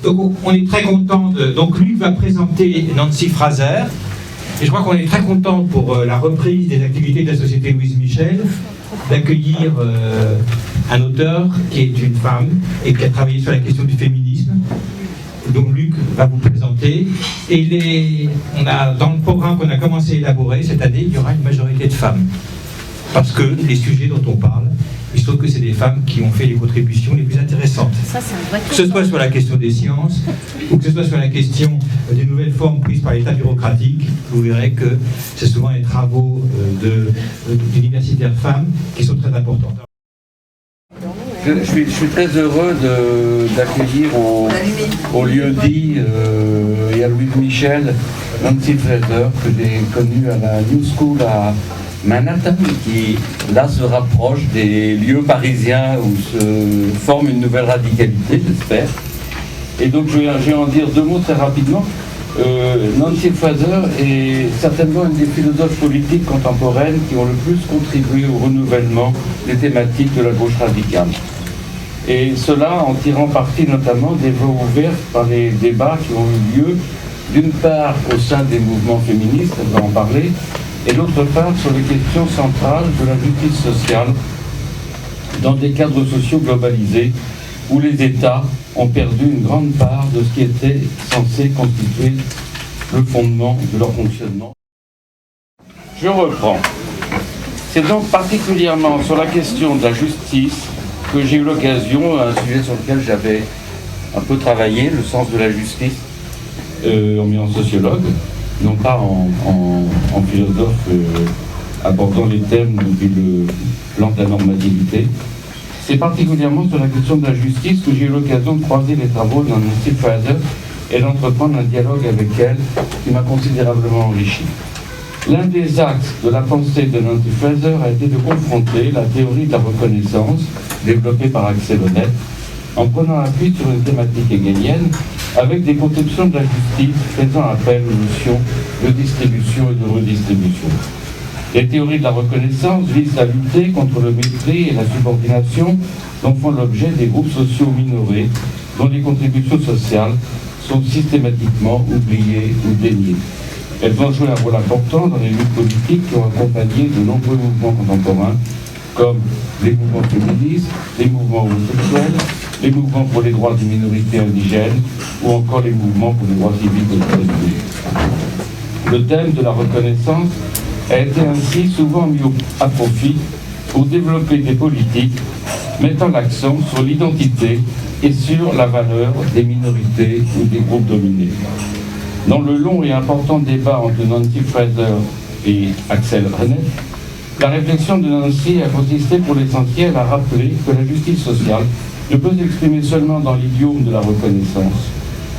Donc on est très content donc Luc va présenter Nancy Fraser. Et je crois qu'on est très content pour la reprise des activités de la Société Louise Michel d'accueillir un auteur qui est une femme et qui a travaillé sur la question du féminisme. Donc Luc va vous présenter. Et on a, dans le programme qu'on a commencé à élaborer cette année, il y aura une majorité de femmes. Parce que les sujets dont on parle, il se trouve que c'est des femmes qui ont fait les contributions les plus intéressantes. Ça, que ce soit sur la question des sciences, ou que ce soit sur la question des nouvelles formes prises par l'État bureaucratique, vous verrez que c'est souvent les travaux d'universitaires femmes qui sont très importants. Je suis très heureux d'accueillir au lieu-dit et à Louise Michel Nancy Fraser, que j'ai connue à la New School à Manhattan, qui là se rapproche des lieux parisiens où se forme une nouvelle radicalité, j'espère. Et donc je vais en dire deux mots très rapidement. Nancy Fraser est certainement une des philosophes politiques contemporaines qui ont le plus contribué au renouvellement des thématiques de la gauche radicale. Et cela en tirant parti notamment des voies ouvertes par les débats qui ont eu lieu, d'une part au sein des mouvements féministes, on va en parler, et d'autre part sur les questions centrales de la justice sociale dans des cadres sociaux globalisés où les États ont perdu une grande part de ce qui était censé constituer le fondement de leur fonctionnement. Je reprends. C'est donc particulièrement sur la question de la justice que j'ai eu l'occasion, un sujet sur lequel j'avais un peu travaillé, le sens de la justice, en sociologue, non pas en philosophe abordant les thèmes depuis le plan de la normativité. C'est particulièrement sur la question de la justice que j'ai eu l'occasion de croiser les travaux de Nancy Fraser et d'entreprendre un dialogue avec elle qui m'a considérablement enrichi. L'un des axes de la pensée de Nancy Fraser a été de confronter la théorie de la reconnaissance, développée par Axel Honneth, en prenant appui sur une thématique hegelienne avec des conceptions de la justice faisant appel aux notions de distribution et de redistribution. Les théories de la reconnaissance visent à lutter contre le mépris et la subordination dont font l'objet des groupes sociaux minorés dont les contributions sociales sont systématiquement oubliées ou déniées. Elles ont joué un rôle important dans les luttes politiques qui ont accompagné de nombreux mouvements contemporains, comme les mouvements féministes, les mouvements homosexuels, les mouvements pour les droits des minorités indigènes ou encore les mouvements pour les droits civiques des États-Unis. Le thème de la reconnaissance a été ainsi souvent mis à profit pour développer des politiques mettant l'accent sur l'identité et sur la valeur des minorités ou des groupes dominés. Dans le long et important débat entre Nancy Fraser et Axel Honneth, la réflexion de Nancy a consisté pour l'essentiel à rappeler que la justice sociale ne peut s'exprimer seulement dans l'idiome de la reconnaissance,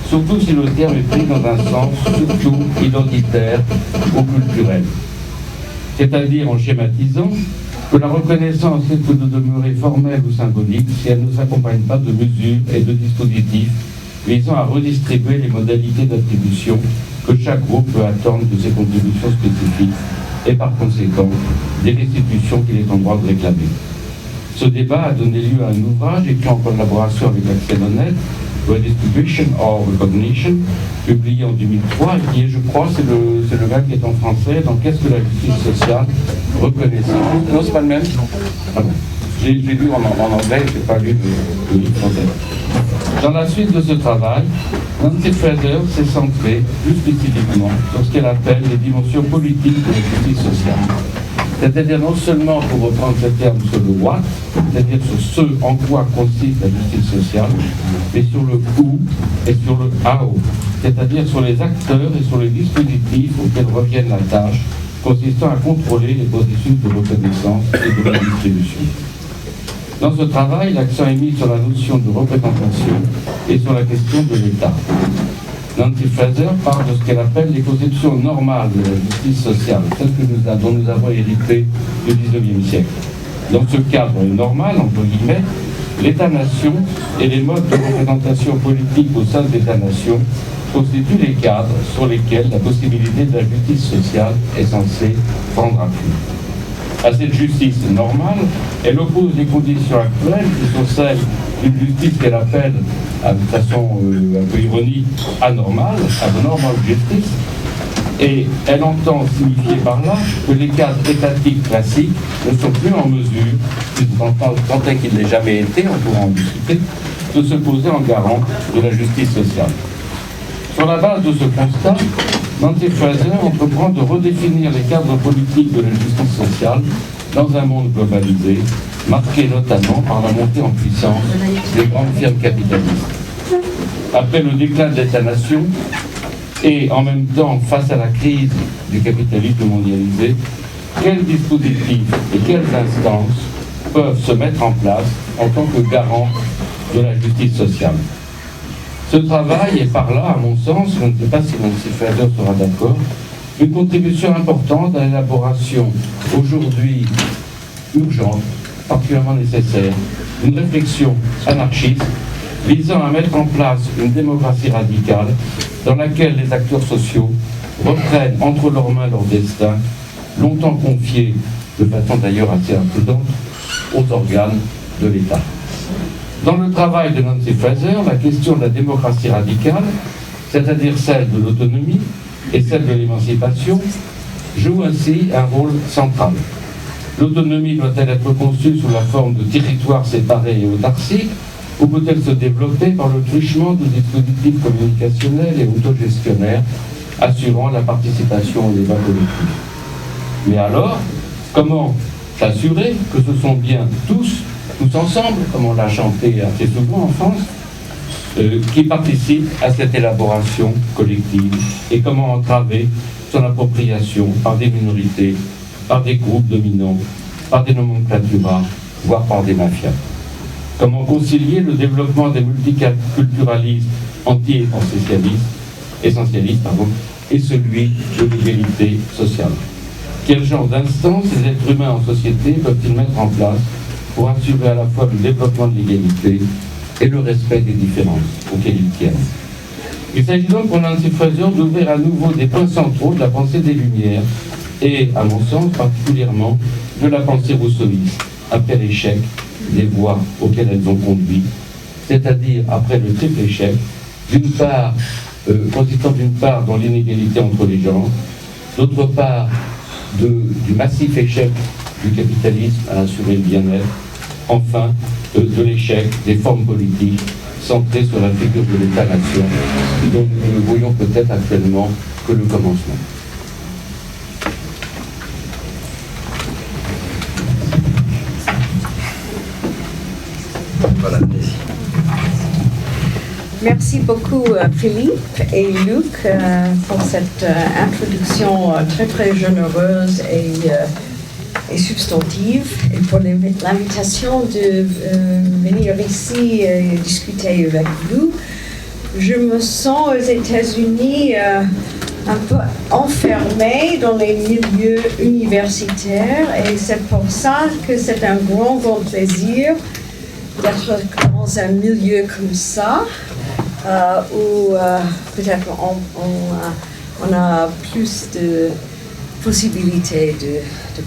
surtout si le terme est pris dans un sens surtout identitaire ou culturel. C'est-à-dire en schématisant que la reconnaissance risque de demeurer formelle ou symbolique si elle ne s'accompagne pas de mesures et de dispositifs visant à redistribuer les modalités d'attribution que chaque groupe peut attendre de ses contributions spécifiques et par conséquent des restitutions qu'il est en droit de réclamer. Ce débat a donné lieu à un ouvrage écrit en collaboration avec Axel Honneth, Redistribution or Recognition, publié en 2003 et qui est, je crois, c'est le gars qui est en français, dans Qu'est-ce que la justice sociale? Reconnaissance. Non, c'est pas le même. Ah bon. J'ai lu en anglais, je n'ai pas lu le livre français. Dans la suite de ce travail, Nancy Fraser s'est centrée plus spécifiquement sur ce qu'elle appelle les dimensions politiques de la justice sociale. C'est-à-dire non seulement, pour reprendre ce terme, sur le what, c'est-à-dire sur ce en quoi consiste la justice sociale, mais sur le who et sur le how, c'est-à-dire sur les acteurs et sur les dispositifs auxquels reviennent la tâche consistant à contrôler les processus de reconnaissance et de redistribution. Dans ce travail, l'accent est mis sur la notion de représentation et sur la question de l'État. Nancy Fraser parle de ce qu'elle appelle les conceptions normales de la justice sociale, celles dont nous avons hérité du XIXe siècle. Dans ce cadre normal, entre guillemets, l'État-nation et les modes de représentation politique au sein de l'État-nation constituent les cadres sur lesquels la possibilité de la justice sociale est censée prendre appui. À cette justice normale, elle oppose les conditions actuelles qui sont celles une justice qu'elle appelle, de façon un peu ironique, anormale, abnormal justice, et elle entend signifier par là que les cadres étatiques classiques ne sont plus en mesure, tant est qu'il n'ait jamais été, on pourra en discuter, de se poser en garant de la justice sociale. Sur la base de ce constat, Nancy Fraser entreprend de redéfinir les cadres politiques de la justice sociale dans un monde globalisé, marqué notamment par la montée en puissance des grandes firmes capitalistes. Après le déclin de l'État-nation, et en même temps, face à la crise du capitalisme mondialisé, quels dispositifs et quelles instances peuvent se mettre en place en tant que garant de la justice sociale? Ce travail est par là, à mon sens, je ne sais pas si Nancy Fraser sera d'accord, une contribution importante à l'élaboration, aujourd'hui urgente, particulièrement nécessaire, d'une réflexion anarchiste visant à mettre en place une démocratie radicale dans laquelle les acteurs sociaux reprennent entre leurs mains leur destin, longtemps confié, de façon d'ailleurs assez imprudente, aux organes de l'État. Dans le travail de Nancy Fraser, la question de la démocratie radicale, c'est-à-dire celle de l'autonomie et celle de l'émancipation, joue ainsi un rôle central. L'autonomie doit-elle être conçue sous la forme de territoires séparés et autarciques, ou peut-elle se développer par le truchement de dispositifs communicationnels et autogestionnaires assurant la participation au débat collectif? Mais alors, comment s'assurer que ce sont bien tous ensemble, comme on l'a chanté assez souvent en France, qui participent à cette élaboration collective, et comment entraver son appropriation par des minorités, par des groupes dominants, par des nomenclaturas, voire par des mafias? Comment concilier le développement des multiculturalismes essentialistes, et celui de l'égalité sociale? Quel genre d'instances les êtres humains en société peuvent-ils mettre en place pour assurer à la fois le développement de l'égalité et le respect des différences auxquelles ils tiennent? Il s'agit donc pour Nancy Fraser d'ouvrir à nouveau des points centraux de la pensée des Lumières et, à mon sens, particulièrement de la pensée rousseauiste, après l'échec des voies auxquelles elles ont conduit, c'est-à-dire après le triple échec, d'une part, consistant d'une part dans l'inégalité entre les genres, d'autre part du massif échec du capitalisme à assurer le bien-être, enfin de l'échec des formes politiques centrées sur la figure de l'État-nation, dont nous ne voyons peut-être actuellement que le commencement. Voilà, merci. Merci beaucoup Philippe et Luc pour cette introduction très très généreuse et substantive, et pour l'invitation de venir ici et discuter avec vous. Je me sens aux États-Unis un peu enfermée dans les milieux universitaires, et c'est pour ça que c'est un grand plaisir d'être dans un milieu comme ça, où peut-être on a plus de possibilités de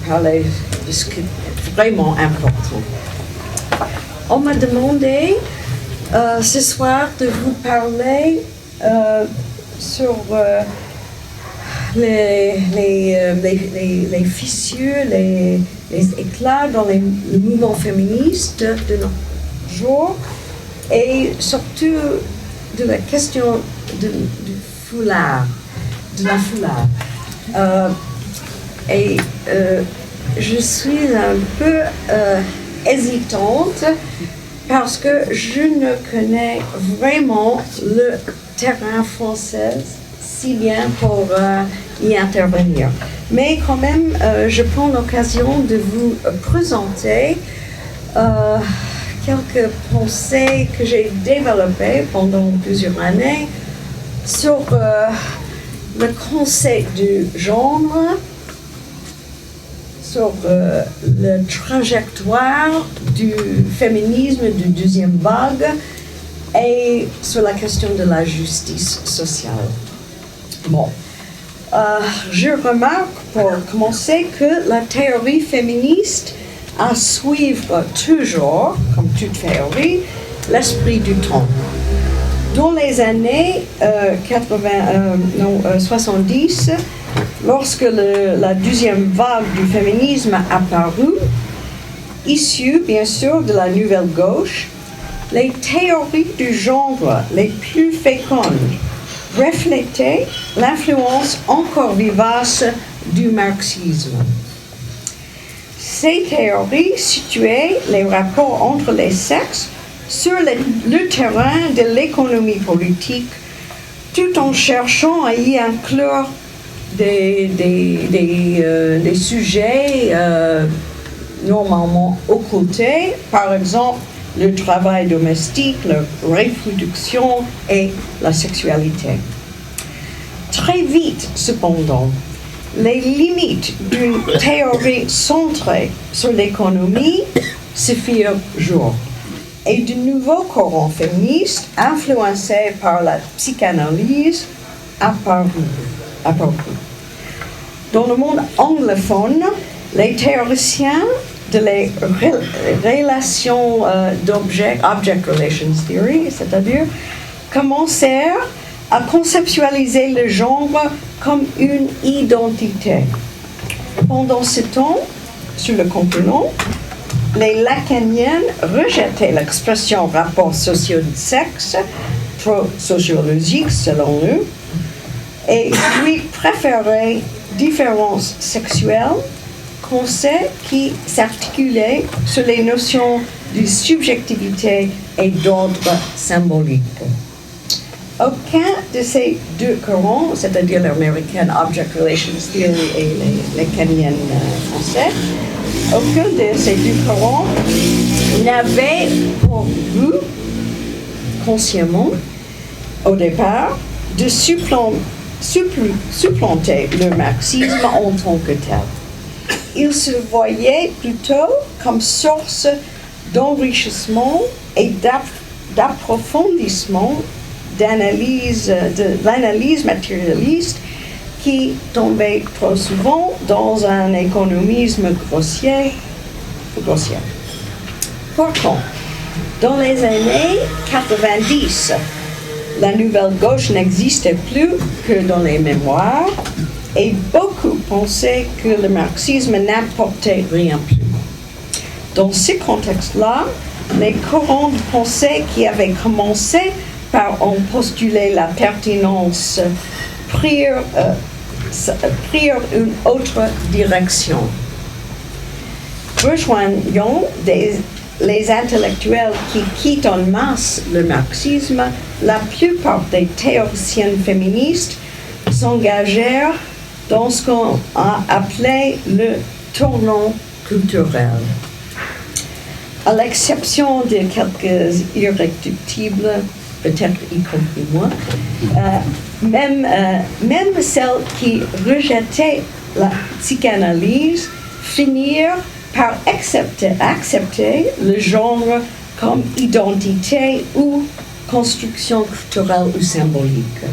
parler de ce qui est vraiment important. On m'a demandé ce soir de vous parler sur les fissures, les éclats dans le mouvement féministe de notre jour, et surtout de la question du foulard, de la foulard. Je suis un peu hésitante parce que je ne connais vraiment le terrain français si bien pour y intervenir. Mais quand même, je prends l'occasion de vous présenter quelques pensées que j'ai développées pendant plusieurs années sur le concept du genre, sur la trajectoire du féminisme de deuxième vague et sur la question de la justice sociale. Bon, je remarque pour commencer que la théorie féministe à suivre toujours, comme toute théorie, l'esprit du temps. Dans les années 70, lorsque la deuxième vague du féminisme a apparu, issue bien sûr de la nouvelle gauche, les théories du genre les plus fécondes reflétaient l'influence encore vivace du marxisme. Ces théories situaient les rapports entre les sexes sur le terrain de l'économie politique, tout en cherchant à y inclure des sujets normalement occultés, par exemple le travail domestique, la reproduction et la sexualité. Très vite, cependant, les limites d'une théorie centrée sur l'économie se firent jour. Et de nouveaux courants féministes, influencés par la psychanalyse, apparurent. Dans le monde anglophone, les théoriciens de les relations object relations theory, c'est-à-dire commencèrent à conceptualiser le genre comme une identité. Pendant ce temps, sur le continent, les lacaniennes rejetaient l'expression rapport socio-sexe, trop sociologique selon eux, et lui préféraient différences sexuelles, concept qui s'articulait sur les notions de subjectivité et d'ordre symbolique. Aucun de ces deux courants, c'est-à-dire l'American Object Relations Theory et les lacaniennes français, aucun de ces deux courants n'avait pour but, consciemment, au départ, de supplanter le marxisme en tant que tel. Il se voyait plutôt comme source d'enrichissement et d'approfondissement de l'analyse matérialiste qui tombait trop souvent dans un économisme grossier. Pourtant, dans les années 90, la nouvelle gauche n'existait plus que dans les mémoires et beaucoup pensaient que le marxisme n'apportait rien plus. Dans ce contexte-là, les courants de pensée qui avaient commencé par en postuler la pertinence prirent une autre direction. Rejoignant les intellectuels qui quittent en masse le marxisme, la plupart des théoriciennes féministes s'engagèrent dans ce qu'on a appelé le tournant culturel. À l'exception de quelques irréductibles, peut-être y compris moi, même celles qui rejetaient la psychanalyse finirent par accepter le genre comme identité ou construction culturelle ou symbolique.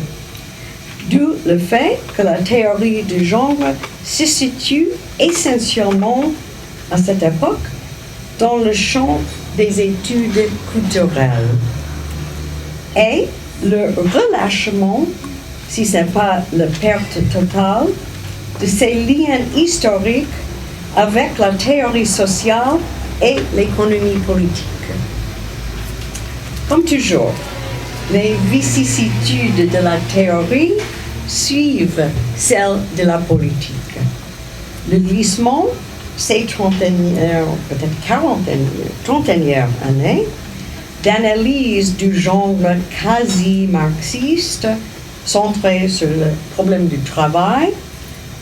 D'où le fait que la théorie du genre se situe essentiellement à cette époque dans le champ des études culturelles. Et le relâchement, si ce n'est pas la perte totale, de ces liens historiques avec la théorie sociale et l'économie politique. Comme toujours, les vicissitudes de la théorie suivent celles de la politique. Le glissement, ces trentenaires, peut-être trentenaires années, d'analyse du genre quasi-marxiste, centré sur le problème du travail,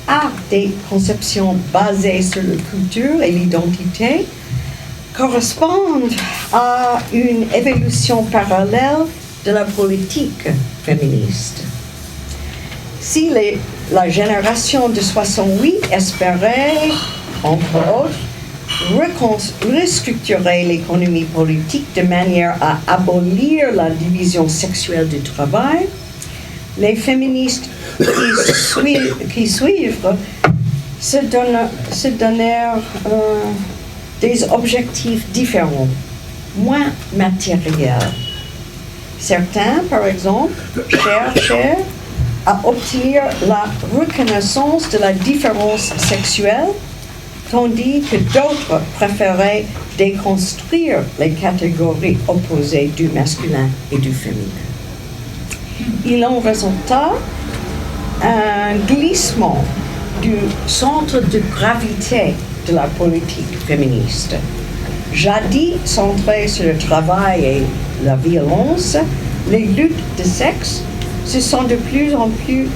à des conceptions basées sur la culture et l'identité, correspondent à une évolution parallèle de la politique féministe. Si la génération de 68 espérait, entre autres, restructurer l'économie politique de manière à abolir la division sexuelle du travail, les féministes qui suivent se donnèrent des objectifs différents. moins matérielle. Certains, par exemple, cherchaient à obtenir la reconnaissance de la différence sexuelle, tandis que d'autres préféraient déconstruire les catégories opposées du masculin et du féminin. Il en résulta un glissement du centre de gravité de la politique féministe. Jadis centrée sur le travail et la violence, les luttes de sexe se sont de plus en plus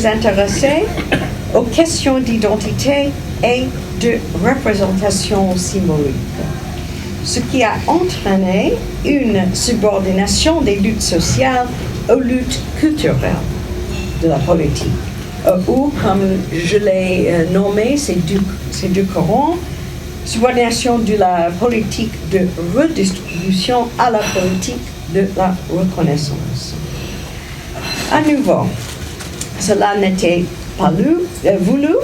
intéressées aux questions d'identité et de représentation symbolique, ce qui a entraîné une subordination des luttes sociales aux luttes culturelles de la politique, ou comme je l'ai nommé ces deux courants, subordination de la politique de redistribution à la politique de la reconnaissance. À nouveau, cela n'était pas voulu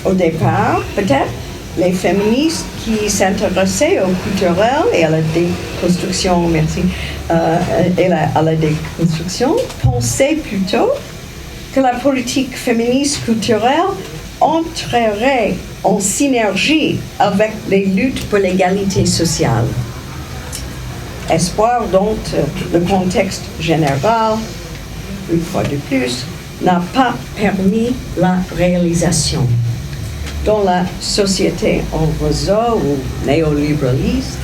au départ, peut-être. Les féministes qui s'intéressaient au culturel et à la déconstruction, à la déconstruction, pensaient plutôt que la politique féministe culturelle entrerait en synergie avec les luttes pour l'égalité sociale. Espoir dont le contexte général, une fois de plus, n'a pas permis la réalisation. Dans la société en réseau ou néolibéraliste,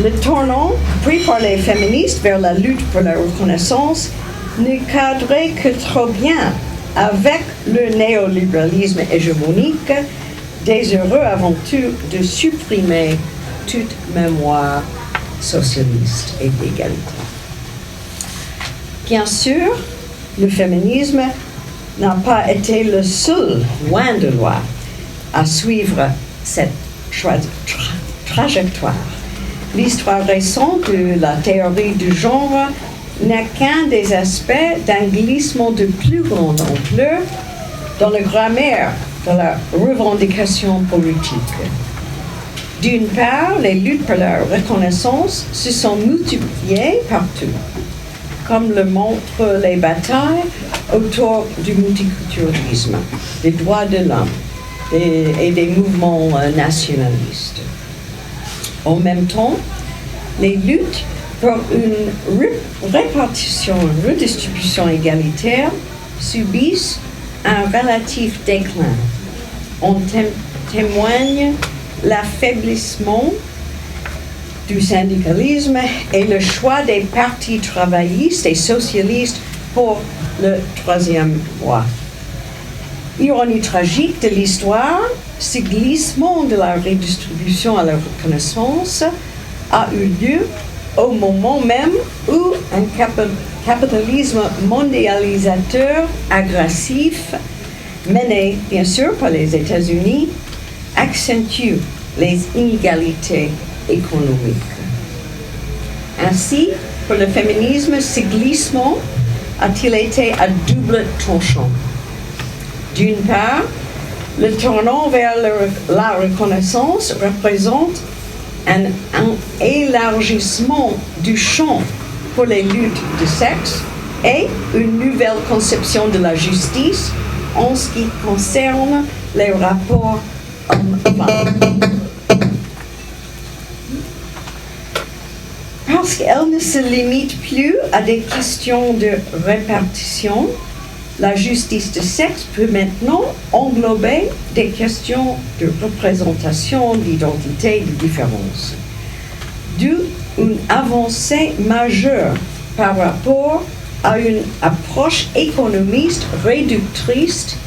le tournant pris par les féministes vers la lutte pour la reconnaissance ne cadrait que trop bien avec le néolibéralisme hégémonique, désireux avant tout de supprimer toute mémoire socialiste et d'égalité. Bien sûr, le féminisme n'a pas été le seul, loin de là, à suivre cette trajectoire. L'histoire récente de la théorie du genre n'est qu'un des aspects d'un glissement de plus grande ampleur dans la grammaire de la revendication politique. D'une part, les luttes pour la reconnaissance se sont multipliées partout, comme le montrent les batailles autour du multiculturalisme, des droits de l'homme et des mouvements nationalistes. En même temps, les luttes pour une répartition, une redistribution égalitaire subissent un relatif déclin. En témoigne l'affaiblissement du syndicalisme et le choix des partis travaillistes et socialistes pour le troisième mois. Ironie tragique de l'histoire, ce glissement de la redistribution à la reconnaissance a eu lieu au moment même où un capitalisme mondialisateur agressif, mené bien sûr par les États-Unis, accentue les inégalités économiques. Ainsi, pour le féminisme, ce glissement a-t-il été à double tranchant. D'une part, le tournant vers la reconnaissance représente un élargissement du champ pour les luttes de sexe et une nouvelle conception de la justice en ce qui concerne les rapports hommes-femmes. Parce qu'elle ne se limite plus à des questions de répartition, la justice de sexe peut maintenant englober des questions de représentation, d'identité, de différence. D'où une avancée majeure par rapport à une approche économiste réductrice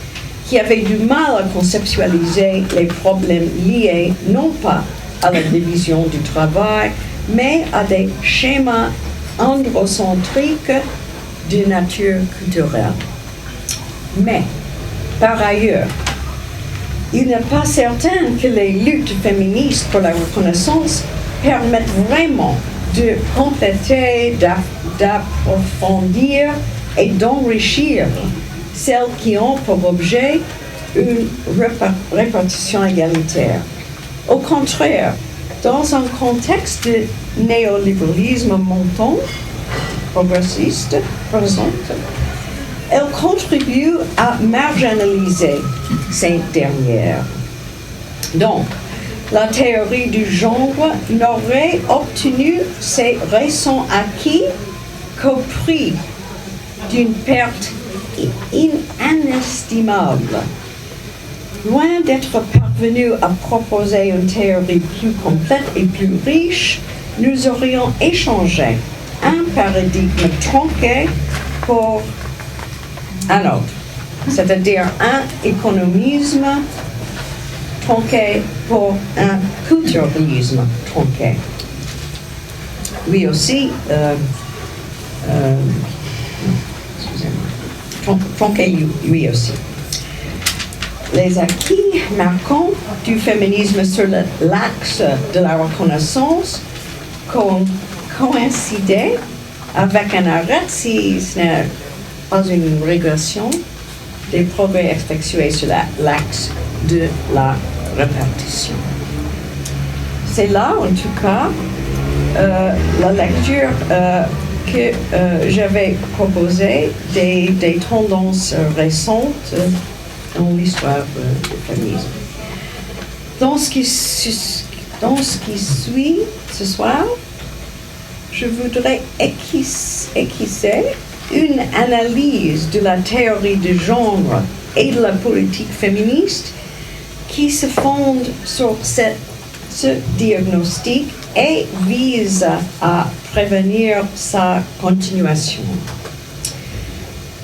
qui avait du mal à conceptualiser les problèmes liés non pas à la division du travail, mais à des schémas androcentriques de nature culturelle. Mais, par ailleurs, il n'est pas certain que les luttes féministes pour la reconnaissance permettent vraiment de compléter, d'approfondir et d'enrichir celles qui ont pour objet une répartition égalitaire. Au contraire, Dans un contexte de néolibéralisme montant, progressiste, elle contribue à marginaliser ces dernières. Donc, la théorie du genre n'aurait obtenu ses récents acquis qu'au prix d'une perte inestimable. Loin d'être parvenu à proposer une théorie plus complète et plus riche, nous aurions échangé un paradigme tronqué pour un autre, c'est-à-dire un économisme tronqué pour un culturalisme tronqué. Lui aussi, tronqué lui aussi. Les acquis marquants du féminisme sur l'axe de la reconnaissance coïncidaient avec un arrêt, si ce n'est pas une régression, des progrès effectués sur l'axe de la répartition. C'est là, en tout cas, la lecture que j'avais proposée des tendances récentes dans l'histoire du féminisme. Dans ce qui suit ce soir, je voudrais esquisser une analyse de la théorie du genre et de la politique féministe qui se fonde sur ce diagnostic et vise à prévenir sa continuation.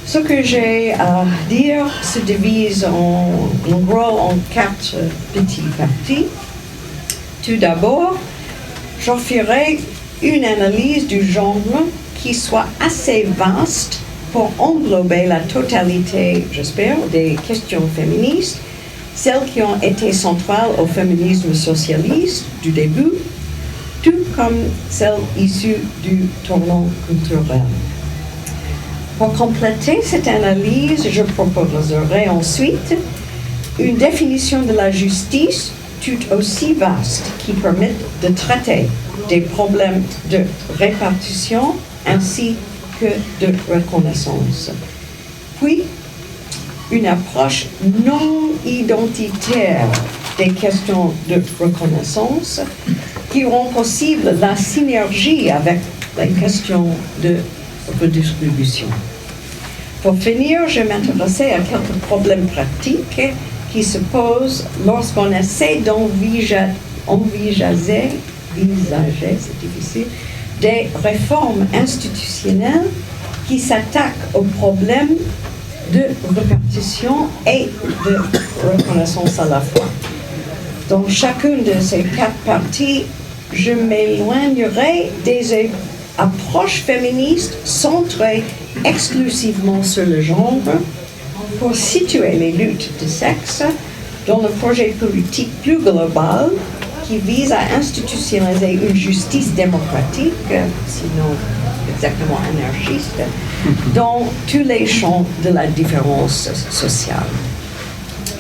Ce que j'ai à dire se divise en gros en 4 petits parties. Tout d'abord, j'offrirai une analyse du genre qui soit assez vaste pour englober la totalité, j'espère, des questions féministes, celles qui ont été centrales au féminisme socialiste du début, tout comme celles issues du tournant culturel. Pour compléter cette analyse, je proposerai ensuite une définition de la justice tout aussi vaste qui permet de traiter des problèmes de répartition ainsi que de reconnaissance. Puis, une approche non identitaire des questions de reconnaissance qui rend possible la synergie avec les questions de redistribution. Pour finir, je m'intéresserai à quelques problèmes pratiques qui se posent lorsqu'on essaie d'envisager, c'est difficile, des réformes institutionnelles qui s'attaquent aux problèmes de répartition et de reconnaissance à la fois. Dans chacune de ces 4 parties, je m'éloignerai des approches féministes centrées exclusivement sur le genre pour situer les luttes de sexe dans le projet politique plus global qui vise à institutionnaliser une justice démocratique, sinon exactement anarchiste, dans tous les champs de la différence sociale.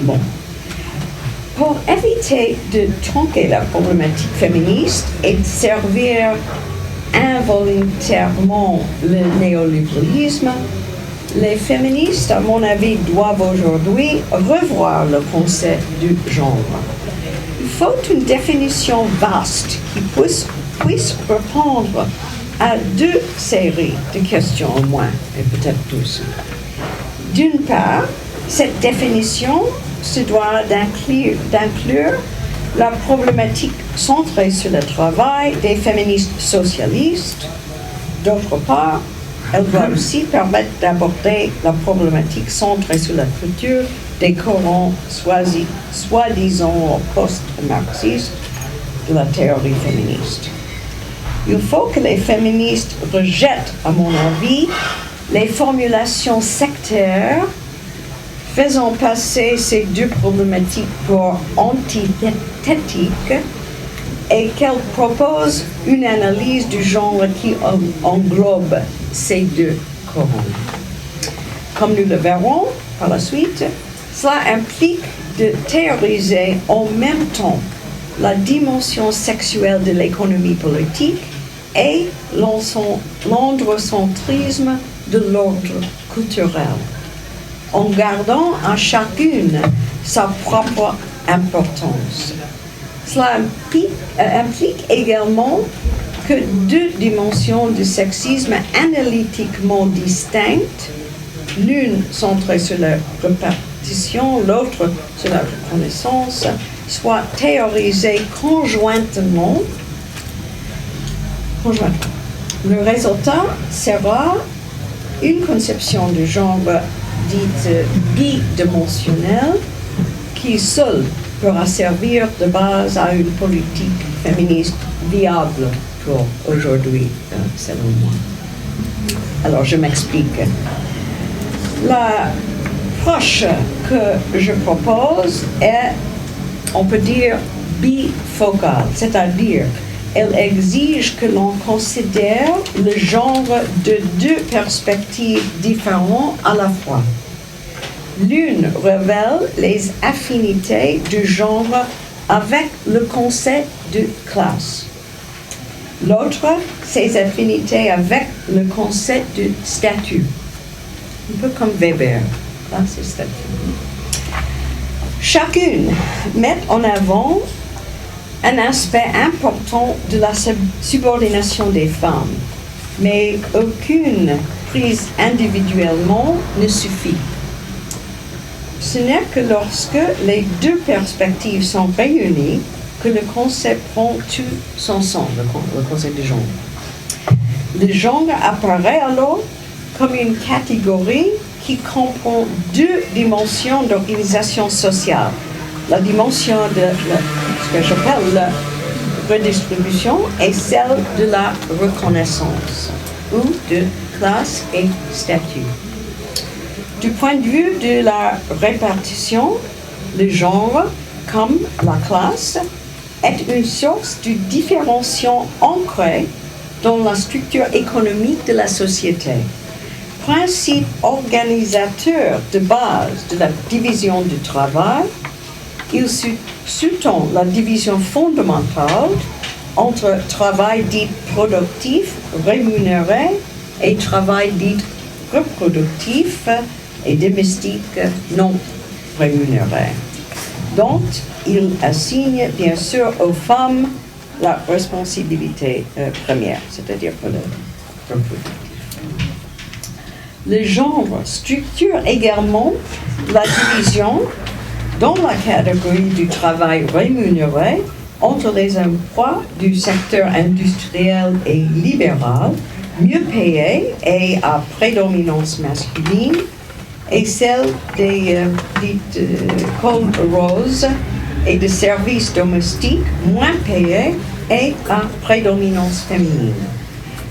Bon. Pour éviter de tronquer la problématique féministe et de servir involontairement le néolibéralisme, les féministes, à mon avis, doivent aujourd'hui revoir le concept du genre. Il faut une définition vaste qui puisse répondre à 2 séries de questions au moins, et peut-être plus. D'une part, cette définition se doit d'inclure la problématique centrée sur le travail des féministes socialistes. D'autre part, elle doit aussi permettre d'aborder la problématique centrée sur la culture des courants soi-disant post-marxistes de la théorie féministe. Il faut que les féministes rejettent, à mon avis, les formulations sectaires faisant passer ces 2 problématiques pour antithétiques et qu'elles proposent une analyse du genre qui englobe ces 2 courants. Comme nous le verrons par la suite, cela implique de théoriser en même temps la dimension sexuelle de l'économie politique et l'androcentrisme de l'ordre culturel, en gardant à chacune sa propre importance. Cela implique également que deux dimensions du sexisme analytiquement distinctes, l'une centrée sur la répartition, l'autre sur la reconnaissance, soient théorisées conjointement. Le résultat sera une conception du genre dite bidimensionnelle qui seule pourra servir de base à une politique féministe viable pour aujourd'hui, selon moi. Alors, je m'explique. L'approche que je propose est, on peut dire, bifocale, c'est-à-dire elle exige que l'on considère le genre de deux perspectives différentes à la fois. L'une révèle les affinités du genre avec le concept de classe. L'autre, ses affinités avec le concept de statut. Un peu comme Weber, classe et statut. Chacune met en avant un aspect important de la subordination des femmes, mais aucune prise individuellement ne suffit. Ce n'est que lorsque les deux perspectives sont réunies que le concept prend tout son sens, le concept de genre. Le genre apparaît alors comme une catégorie qui comprend deux dimensions d'organisation sociale. La dimension de ce que j'appelle la redistribution et celle de la reconnaissance, ou de classe et statut. Du point de vue de la répartition, le genre, comme la classe, est une source de différenciation ancrée dans la structure économique de la société. Principe organisateur de base de la division du travail, il sous-tend la division fondamentale entre travail dit productif, rémunéré, et travail dit reproductif et domestique non rémunéré. Donc, il assigne bien sûr aux femmes la responsabilité première, c'est-à-dire pour le reproductif. Le genre structure également la division dans la catégorie du travail rémunéré entre les emplois du secteur industriel et libéral, mieux payés et à prédominance masculine, et celle des dites cold roses et de services domestiques moins payés et à prédominance féminine.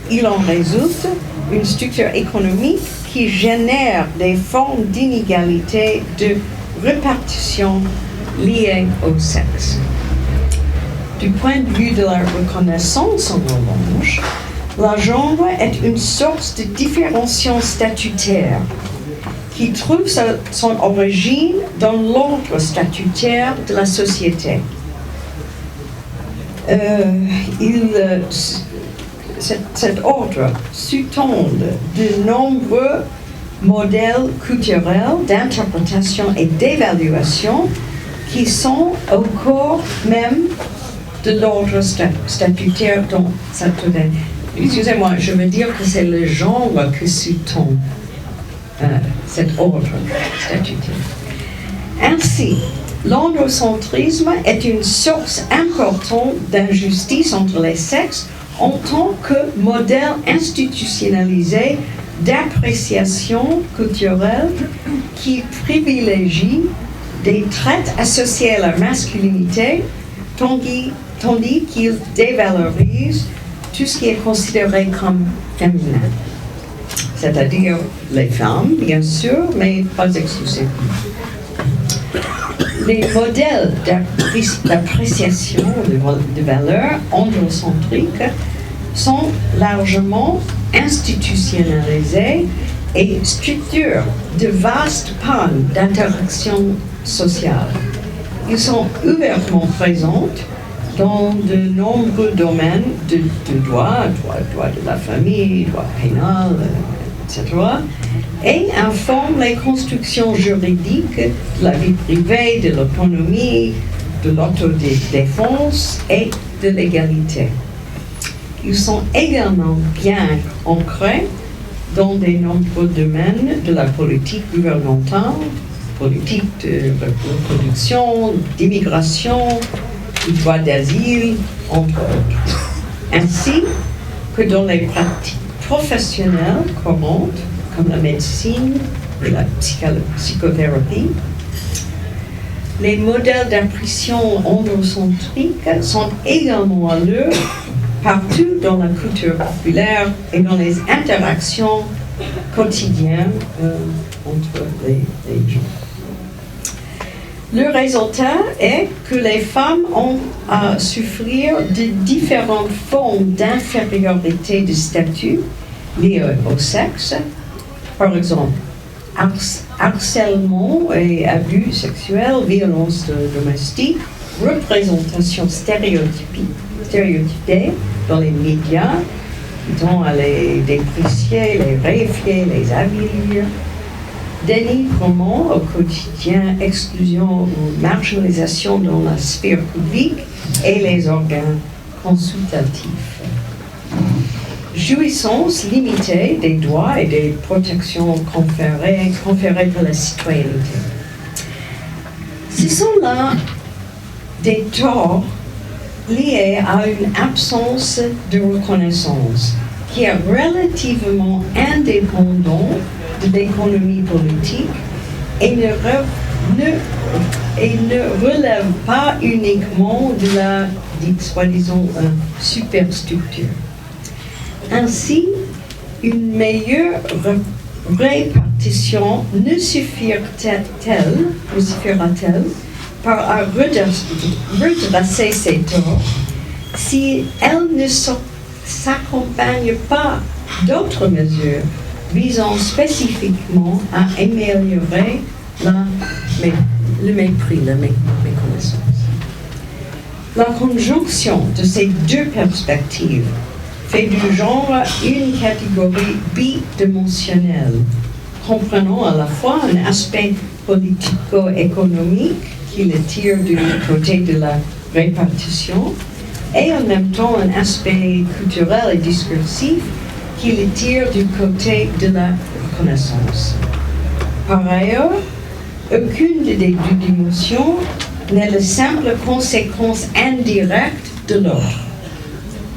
Il en résulte une structure économique qui génère des formes d'inégalité de répartition liées au sexe. Du point de vue de la reconnaissance, en revanche, la genre est une source de différenciation statutaire qui trouve son origine dans l'ordre statutaire de la société. Cet ordre sous-tend de nombreux modèles culturels d'interprétation et d'évaluation qui sont au corps même de l'ordre statutaire dans sa totalité. Excusez-moi, je veux dire que c'est le genre que sous-tend cet ordre statutaire. Ainsi, l'androcentrisme est une source importante d'injustice entre les sexes en tant que modèle institutionnalisé d'appréciation culturelle qui privilégie des traits associés à la masculinité tandis qu'il dévalorise tout ce qui est considéré comme féminin, c'est-à-dire les femmes, bien sûr, mais pas exclusivement. Les modèles d'appréciation de valeurs androcentriques sont largement institutionnalisés et structurent de vastes pannes d'interaction sociale. Ils sont ouvertement présents dans de nombreux domaines de droit de la famille, droit pénal, etc., et informe les constructions juridiques de la vie privée, de l'autonomie, de l'autodéfense et de l'égalité. Ils sont également bien ancrés dans de nombreux domaines de la politique gouvernementale, politique de reproduction, d'immigration, du droit d'asile, entre autres. Ainsi que dans les pratiques professionnelles courantes, comme la médecine et la psychothérapie. Les modèles d'impression androcentriques sont également à l'œuvre partout dans la culture populaire et dans les interactions quotidiennes entre les gens. Le résultat est que les femmes ont à souffrir de différentes formes d'infériorité de statut liées au sexe, par exemple harcèlement et abus sexuels, violence domestique, représentation stéréotypée dans les médias, dont à les déprécier, les réifier, les avilir, dénigrement au quotidien, exclusion ou marginalisation dans la sphère publique et les organes consultatifs. Jouissance limitée des droits et des protections conférées par la citoyenneté. Ce sont là des torts liés à une absence de reconnaissance qui est relativement indépendante de l'économie politique et ne relève pas uniquement de la, soi-disant, superstructure. Ainsi, une meilleure répartition ne suffira-t-elle par à redresser ces torts si elle ne s'accompagne pas d'autres mesures visant spécifiquement à améliorer le mépris, la méconnaissance. La conjonction de ces deux perspectives fait du genre une catégorie bidimensionnelle, comprenant à la fois un aspect politico-économique qui le tire du côté de la répartition et en même temps un aspect culturel et discursif qui le tire du côté de la reconnaissance. Par ailleurs, aucune des deux dimensions n'est la simple conséquence indirecte de l'autre.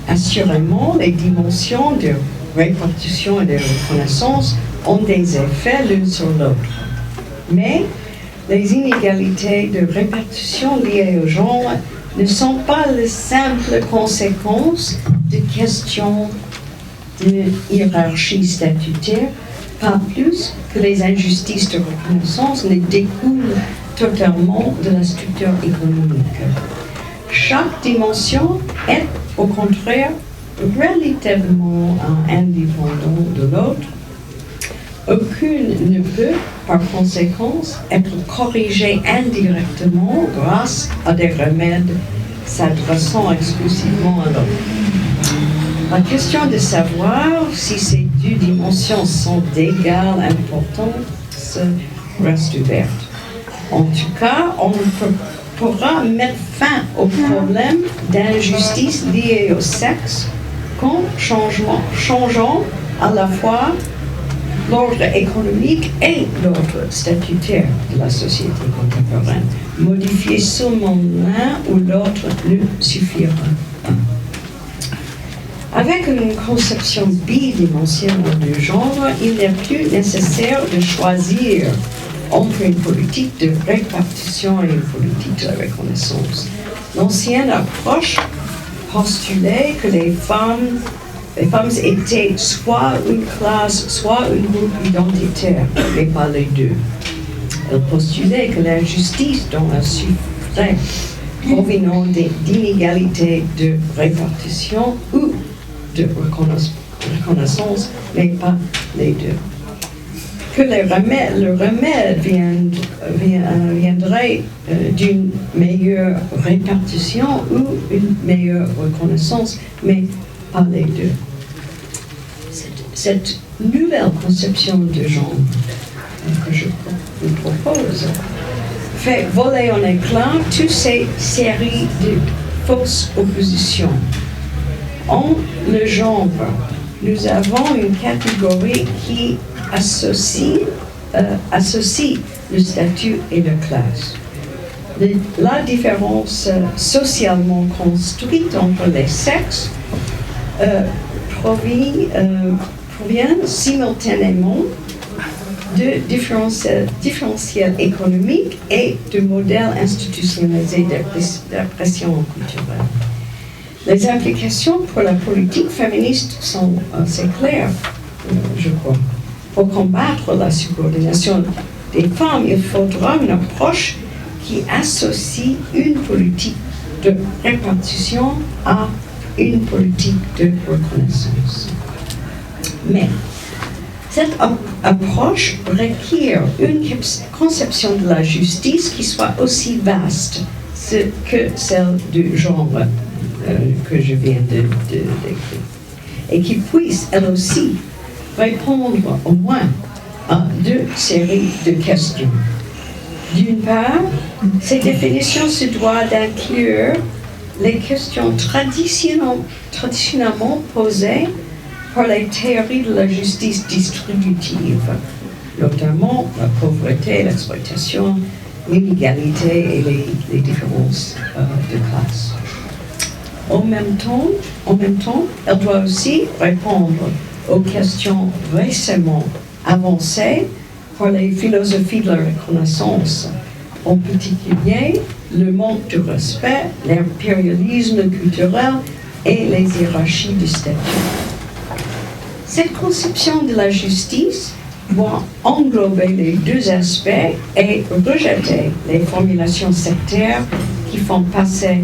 Assurément, les dimensions de répartition et de reconnaissance ont des effets l'une sur l'autre. Mais les inégalités de répartition liées au genre ne sont pas les simples conséquences de questions de hiérarchie statutaire, pas plus que les injustices de reconnaissance ne découlent totalement de la structure économique. Chaque dimension est au contraire relativement indépendante de l'autre. Aucune ne peut, par conséquent, être corrigée indirectement grâce à des remèdes s'adressant exclusivement à l'autre. La question de savoir si ces deux dimensions sont d'égale importance reste ouverte. En tout cas, on pourra mettre fin au problème d'injustice lié au sexe qu'en changeant à la fois l'ordre économique et l'ordre statutaire de la société contemporaine. Modifier seulement l'un ou l'autre ne suffira pas. Avec une conception bidimensionnelle du genre, il n'est plus nécessaire de choisir entre une politique de répartition et une politique de reconnaissance. L'ancienne approche postulait que les femmes étaient soit une classe, soit un groupe identitaire, mais pas les deux. Elle postulait que l'injustice dont elle souffrait provenant d'inégalités de répartition ou de reconnaissance, mais pas les deux. que le remède viendrait d'une meilleure répartition ou une meilleure reconnaissance, mais pas les deux. Cette nouvelle conception de genre que je vous propose fait voler en éclats toutes ces séries de fausses oppositions. En le genre, nous avons une catégorie qui associe le statut et la classe. La différence socialement construite entre les sexes provient simultanément de différentiels économiques et de modèles institutionnalisés d'oppression culturelle. Les implications pour la politique féministe sont assez claires, je crois. Pour combattre la subordination des femmes, il faudra une approche qui associe une politique de répartition à une politique de reconnaissance. Mais cette approche requiert une conception de la justice qui soit aussi vaste que celle du genre que je viens de décrire, et qui puisse, elle aussi, répondre au moins à deux séries de questions. D'une part, ces définitions se doivent d'inclure les questions traditionnellement posées par les théories de la justice distributive, notamment la pauvreté, l'exploitation, l'inégalité et les différences de classe. En même temps, elle doit aussi répondre aux questions récemment avancées par les philosophies de la reconnaissance, en particulier le manque de respect, l'impérialisme culturel et les hiérarchies du statut. Cette conception de la justice doit englober les deux aspects et rejeter les formulations sectaires qui font passer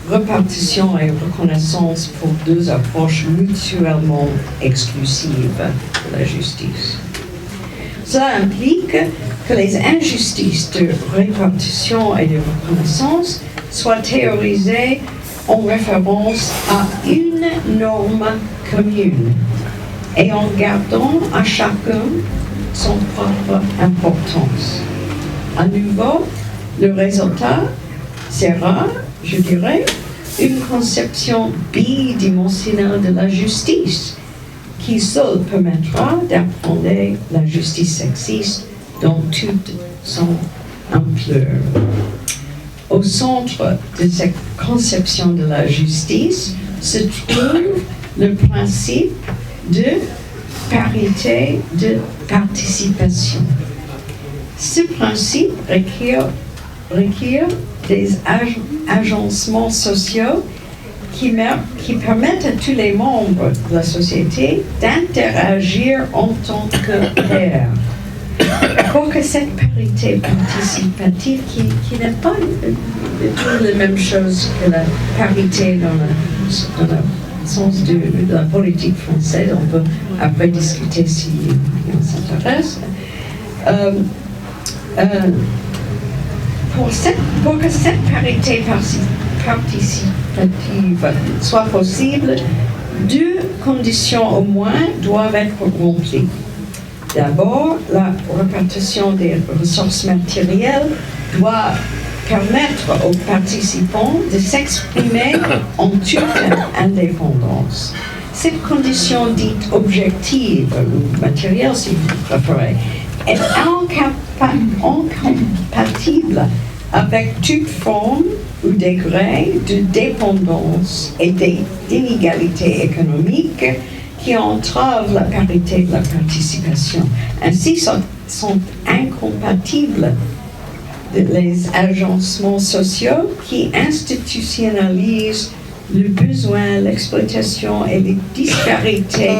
répartition et reconnaissance pour deux approches mutuellement exclusives de la justice. Cela implique que les injustices de répartition et de reconnaissance soient théorisées en référence à une norme commune et en gardant à chacun son propre importance. À nouveau, le résultat sera, je dirais, une conception bidimensionnelle de la justice qui seule permettra d'appréhender la justice sexiste dans toute son ampleur. Au centre de cette conception de la justice se trouve le principe de parité de participation. Ce principe requiert des agencements sociaux qui permettent à tous les membres de la société d'interagir en tant que pairs. Pour que cette parité participative, qui n'est pas du tout la même chose que la parité dans le sens de la politique française, on peut après discuter si on s'intéresse. Pour que cette parité participative soit possible, deux conditions au moins doivent être remplies. D'abord, la répartition des ressources matérielles doit permettre aux participants de s'exprimer en toute indépendance. Cette condition dite objective ou matérielle, si vous préférez, est incompatible avec toute forme ou degré de dépendance et d'inégalité économique qui entravent la parité de la participation. Ainsi sont incompatibles les agencements sociaux qui institutionnalisent le besoin, l'exploitation et les disparités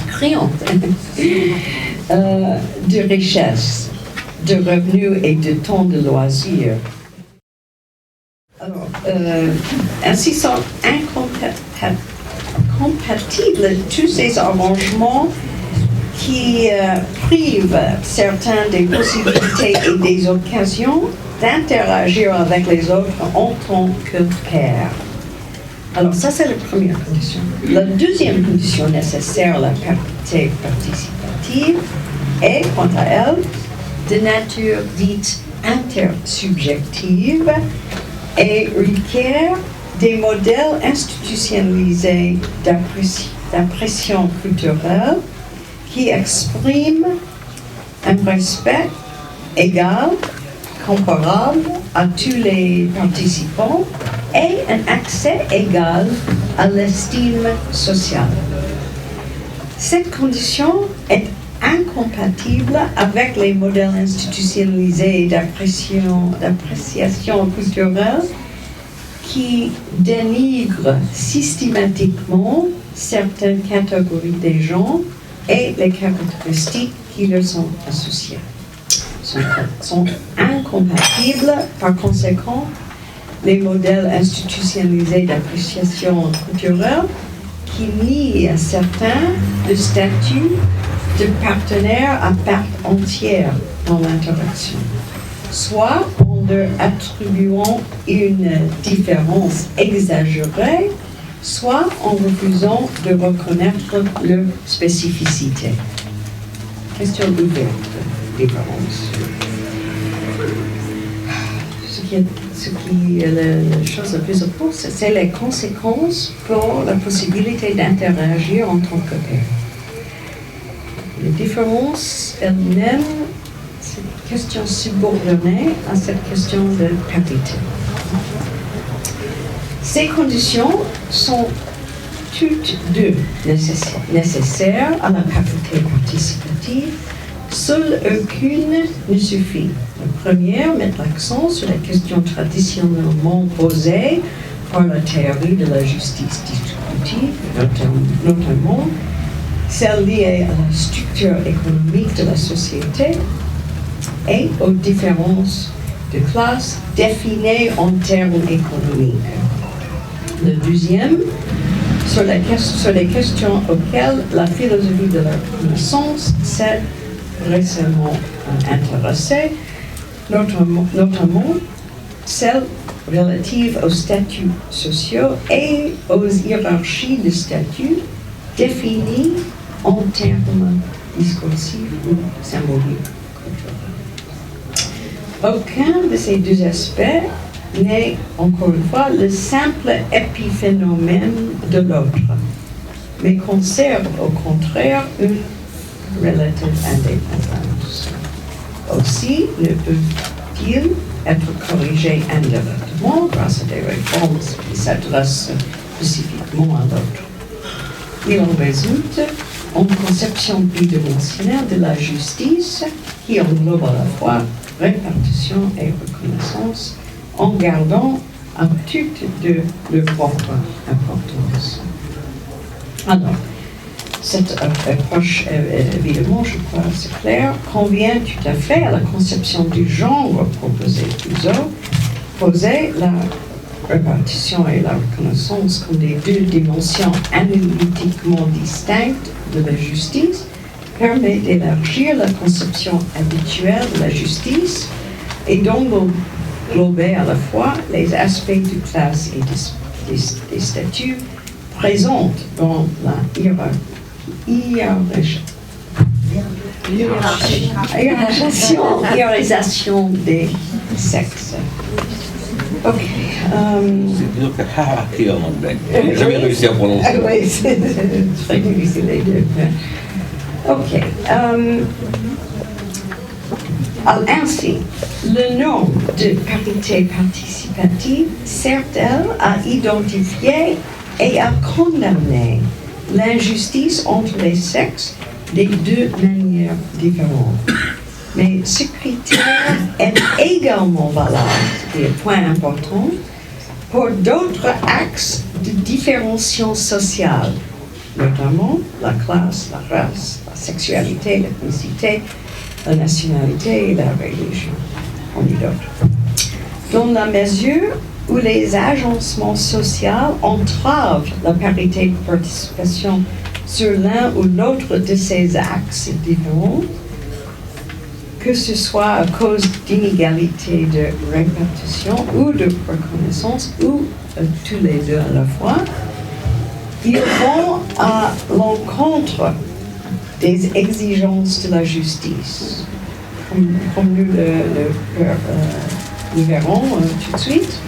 criantes de richesse, de revenus et de temps de loisirs. Alors, ainsi sont incompatibles tous ces arrangements qui privent certains des possibilités et des occasions d'interagir avec les autres en tant que pairs. Alors ça, c'est la première condition. La deuxième condition nécessaire à la parité participative est, quant à elle, de nature dite intersubjective et requiert des modèles institutionnalisés d'impression culturelle qui expriment un respect égal, comparable à tous les participants et un accès égal à l'estime sociale. Cette condition est incompatible avec les modèles institutionnalisés d'appréciation culturelle qui dénigrent systématiquement certaines catégories des gens et les caractéristiques qui leur sont associées. Sont incompatibles, par conséquent, les modèles institutionnalisés d'appréciation culturelle qui nient à certains le statut de partenaire à part entière dans l'interaction, soit en leur attribuant une différence exagérée, soit en refusant de reconnaître leur spécificité. Question ouverte, différence. Ce qui est la chose la plus opposée, c'est les conséquences pour la possibilité d'interagir en tant que pair. Les différences elles-mêmes, c'est une question subordonnée à cette question de parité. Ces conditions sont toutes deux nécessaires à la parité participative. Seule aucune ne suffit. La première met l'accent sur les questions traditionnellement posées par la théorie de la justice distributive, notamment celle liée à la structure économique de la société et aux différences de classe définies en termes économiques. Le deuxième, sur les questions auxquelles la philosophie de la Renaissance s'est récemment intéressée, notamment celles relatives aux statuts sociaux et aux hiérarchies de statuts définies en termes discursifs ou symboliques culturels. Aucun de ces deux aspects n'est, encore une fois, le simple épiphénomène de l'autre, mais conserve au contraire une relative indépendance. Aussi ne peuvent-ils être corrigés indirectement grâce à des réformes qui s'adressent spécifiquement à l'autre. Il en résulte une conception bidimensionnelle de la justice qui englobe à la fois répartition et reconnaissance en gardant à toutes deux leur propre importance. Alors, cette approche, évidemment, je crois, c'est clair, convient tout à fait à la conception du genre proposée plus haut. Poser la répartition et la reconnaissance comme des deux dimensions analytiquement distinctes de la justice permet d'élargir la conception habituelle de la justice et d'englober à la fois les aspects de classe et des statuts présents dans la hiératisation des sexes. Ok. C'est dur que hierarchie en anglais. J'ai jamais réussi à prononcer. Oui, c'est très difficile les deux. Ok. Ainsi, le nom de parité participative sert-elle à identifier et à condamner l'injustice entre les sexes de deux manières différentes. Mais ce critère est également valable, c'est un point important, pour d'autres axes de différenciation sociale, notamment la classe, la race, la sexualité, l'ethnicité, la nationalité et la religion, on dit d'autres. Dans la mesure où les agencements sociaux entravent la parité de participation sur l'un ou l'autre de ces axes différents, que ce soit à cause d'inégalités de répartition ou de reconnaissance, ou tous les deux à la fois, ils vont à l'encontre des exigences de la justice. Comme nous le verrons tout de suite.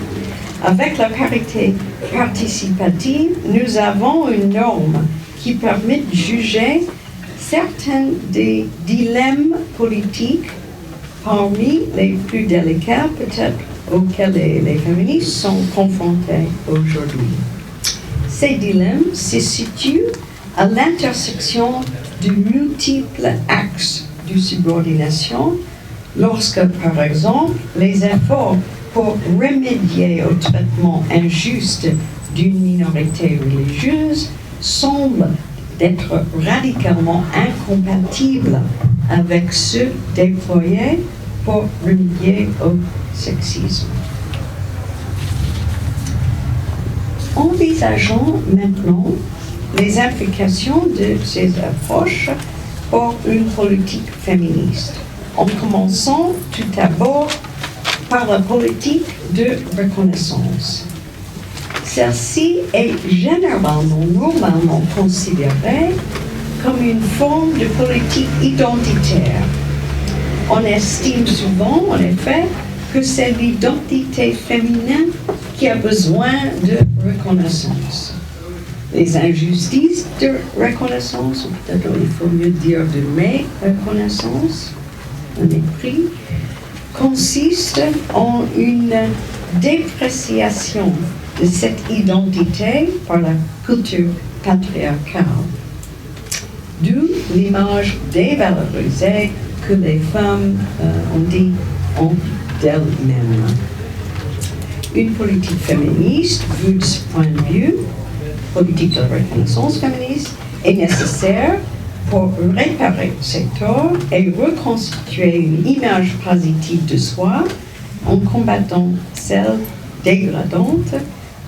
Avec la parité participative, nous avons une norme qui permet de juger certains des dilemmes politiques parmi les plus délicats, peut-être, auxquels les féministes sont confrontés aujourd'hui. Ces dilemmes se situent à l'intersection de multiples axes de subordination, lorsque, par exemple, les efforts pour remédier au traitement injuste d'une minorité religieuse semblent d'être radicalement incompatibles avec ceux déployés pour remédier au sexisme. Envisageons maintenant les implications de ces approches pour une politique féministe, en commençant tout d'abord par la politique de reconnaissance. Celle-ci est normalement considérée comme une forme de politique identitaire. On estime souvent, en effet, que c'est l'identité féminine qui a besoin de reconnaissance. Les injustices de reconnaissance, ou peut-être il faut mieux dire de méreconnaissance, un mépris, consistent en une dépréciation de cette identité par la culture patriarcale. D'où l'image dévalorisée que les femmes ont d'elles-mêmes. Une politique féministe, vue de ce point de vue, politique de reconnaissance féministe, est nécessaire pour réparer ces torts et reconstituer une image positive de soi en combattant celle dégradante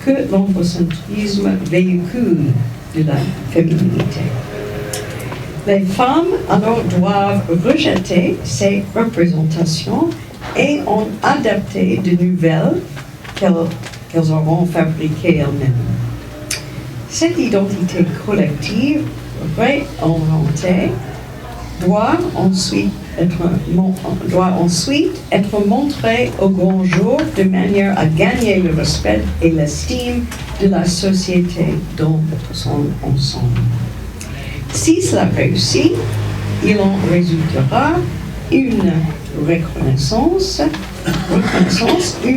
que l'androcentrisme véhicule de la féminité. Les femmes alors doivent rejeter ces représentations et en adapter de nouvelles qu'elles auront fabriquées elles-mêmes. Cette identité collective réorientée doit ensuite être montrée au grand jour de manière à gagner le respect et l'estime de la société dans son ensemble. Si cela réussit, il en résultera une reconnaissance,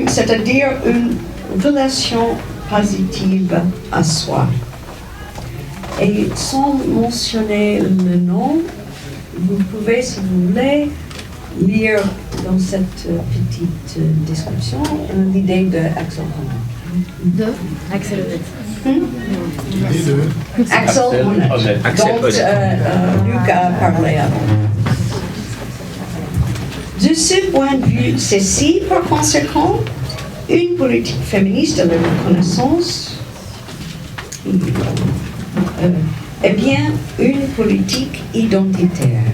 c'est-à-dire une relation positive à soi. Et sans mentionner le nom, vous pouvez, si vous voulez, lire dans cette petite description l'idée de Axel Honneth. De Axel Honneth. Axel Honneth, dont Luc a parlé avant. De ce point de vue, ceci, par conséquent, une politique féministe de la reconnaissance est bien une politique identitaire.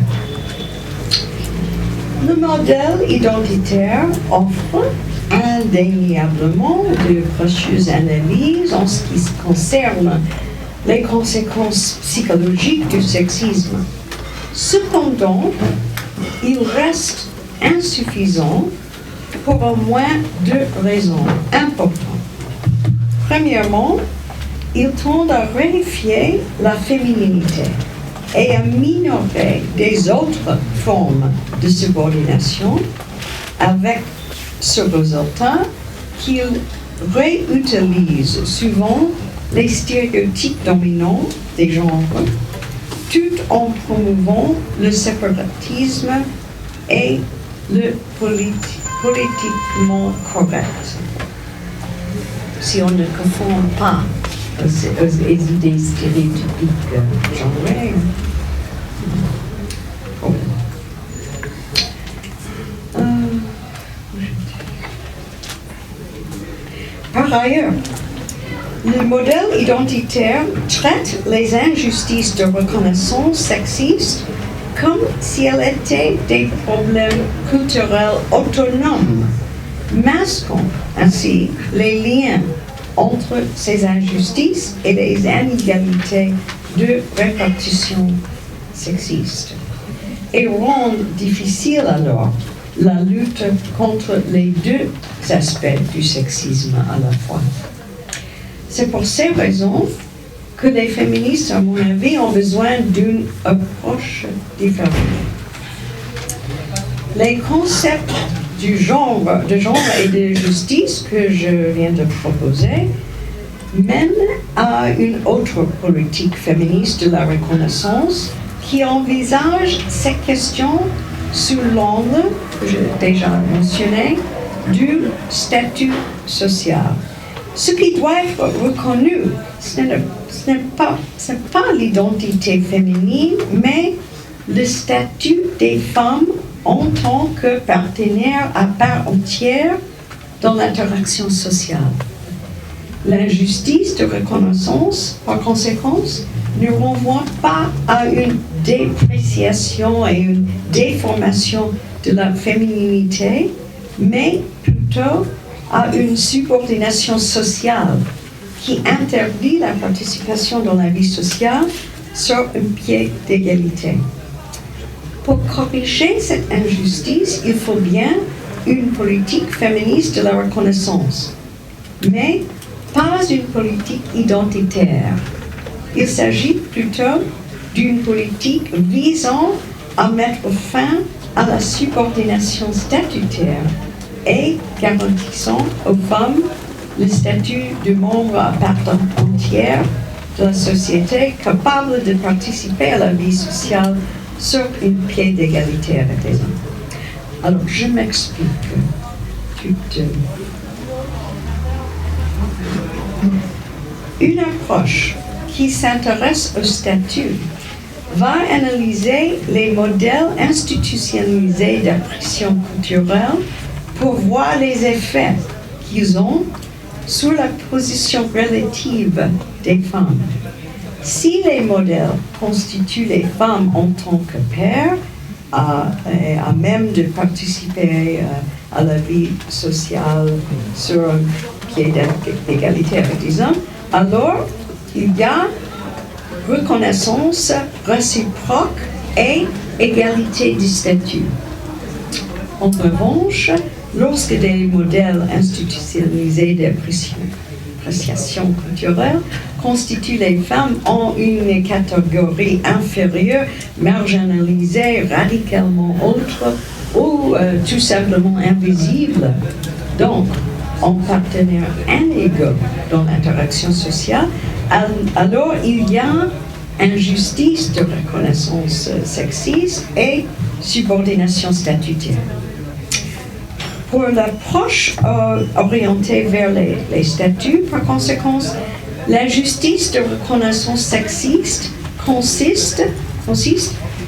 Le modèle identitaire offre indéniablement de précieuses analyses en ce qui concerne les conséquences psychologiques du sexisme. Cependant, il reste insuffisant pour au moins deux raisons importantes. Premièrement, il tend à réifier la féminité et à minorer des autres formes de subordination, avec ce résultat qu'il réutilise souvent les stéréotypes dominants des genres, tout en promouvant le séparatisme et le politiquement correct. Si on ne confond pas aux idées stéréotypiques genrées. Par Par ailleurs, le modèle identitaire traite les injustices de reconnaissance sexiste comme si elles étaient des problèmes culturels autonomes, masquant ainsi les liens entre ces injustices et les inégalités de répartition sexiste, et rendent difficile alors la lutte contre les deux aspects du sexisme à la fois. C'est pour ces raisons que les féministes, à mon avis, ont besoin d'une approche différente. Les concepts de genre et de justice que je viens de proposer mènent à une autre politique féministe de la reconnaissance qui envisage ces questions sous l'angle, que j'ai déjà mentionné, du statut social. Ce qui doit être reconnu, ce n'est pas l'identité féminine, mais le statut des femmes en tant que partenaires à part entière dans l'interaction sociale. L'injustice de reconnaissance, par conséquent, ne renvoie pas à une dépréciation et une déformation de la féminité, mais plutôt à une subordination sociale qui interdit la participation dans la vie sociale sur un pied d'égalité. Pour corriger cette injustice, il faut bien une politique féministe de la reconnaissance, mais pas une politique identitaire. Il s'agit plutôt d'une politique visant à mettre fin à la subordination statutaire et garantissant aux femmes le statut de membre à part entière de la société capable de participer à la vie sociale sur un pied d'égalité avec les hommes. Alors, je m'explique. Une approche qui s'intéresse au statut va analyser les modèles institutionnalisés d'oppression culturelle pour voir les effets qu'ils ont sur la position relative des femmes. Si les modèles constituent les femmes en tant que pairs, à même de participer à la vie sociale sur un pied d'égalité avec les hommes, alors il y a reconnaissance réciproque et égalité du statut. En revanche, lorsque des modèles institutionnalisés d'appréciation culturelle constituent les femmes en une catégorie inférieure, marginalisée, radicalement autre ou tout simplement invisible, donc en partenaire inégal dans l'interaction sociale, alors il y a injustice de reconnaissance sexiste et subordination statutaire. Pour l'approche orientée vers les statuts, par conséquent, l'injustice de reconnaissance sexiste consiste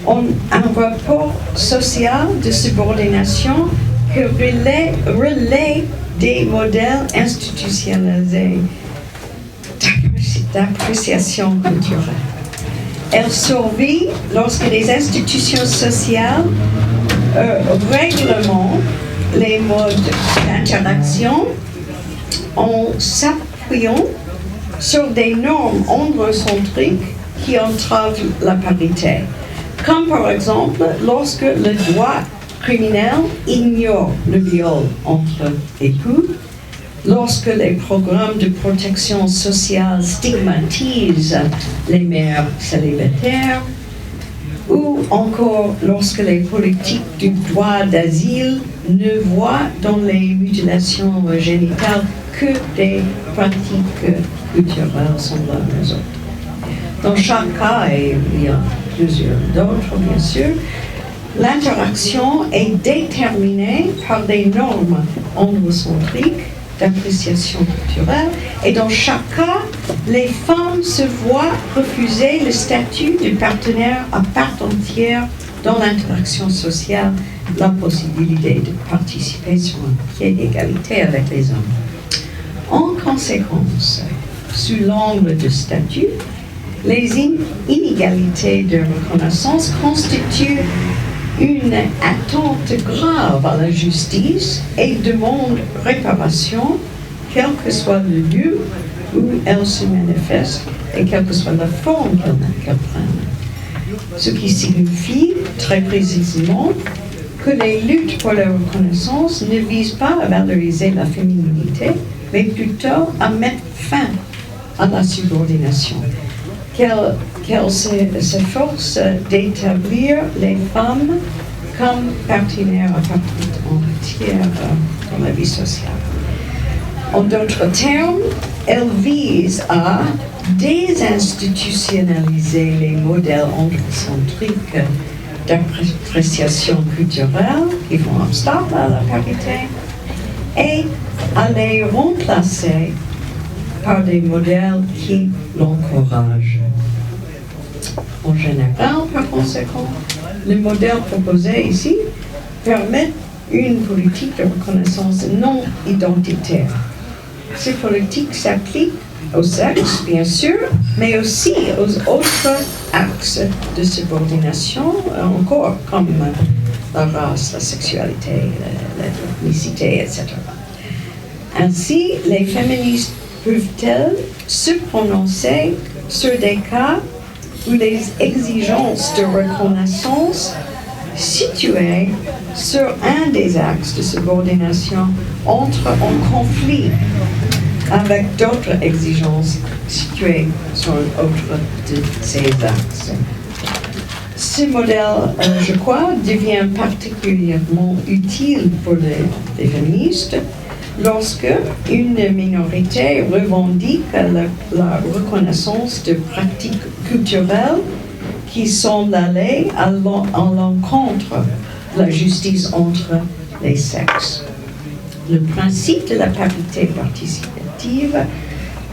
en un rapport social de subordination que relaie des modèles institutionnalisés d'appréciation culturelle. Elle survit lorsque les institutions sociales réglementent les modes d'interaction en s'appuyant sur des normes androcentriques qui entravent la parité, comme par exemple lorsque le droit criminel ignore le viol entre époux, lorsque les programmes de protection sociale stigmatisent les mères célibataires, ou encore lorsque les politiques du droit d'asile ne voient dans les mutilations génitales que des pratiques culturelles semblables aux autres. Dans chaque cas, et il y a plusieurs d'autres bien sûr, l'interaction est déterminée par des normes androcentriques d'appréciation culturelle, et dans chaque cas, les femmes se voient refuser le statut de partenaire à part entière dans l'interaction sociale, la possibilité de participer sur un pied d'égalité avec les hommes. En conséquence, sous l'angle de statut, les inégalités de reconnaissance constituent une attente grave à la justice et demandent réparation, quel que soit le lieu où elle se manifeste et quelle que soit la forme qu'elle prenne. Ce qui signifie très précisément que les luttes pour la reconnaissance ne visent pas à valoriser la féminité, mais plutôt à mettre fin à la subordination. Qu'elle s'efforce d'établir les femmes comme partenaires à part entière dans la vie sociale. En d'autres termes, elle vise à désinstitutionnaliser les modèles androcentriques d'appréciation culturelle qui font obstacle à la parité et à les remplacer par des modèles qui l'encouragent. En général, par conséquent, le modèle proposé ici permet une politique de reconnaissance non identitaire. Ces politiques s'appliquent au sexe, bien sûr, mais aussi aux autres axes de subordination, encore comme la race, la sexualité, l'ethnicité, etc. Ainsi, les féministes peuvent-elles se prononcer sur des cas où les exigences de reconnaissance situées sur un des axes de subordination entrent en conflit avec d'autres exigences situées sur un autre de ces axes. Ce modèle, je crois, devient particulièrement utile pour les féministes lorsque une minorité revendique la reconnaissance de pratiques culturelles qui semblent aller à l'encontre de la justice entre les sexes. Le principe de la parité participative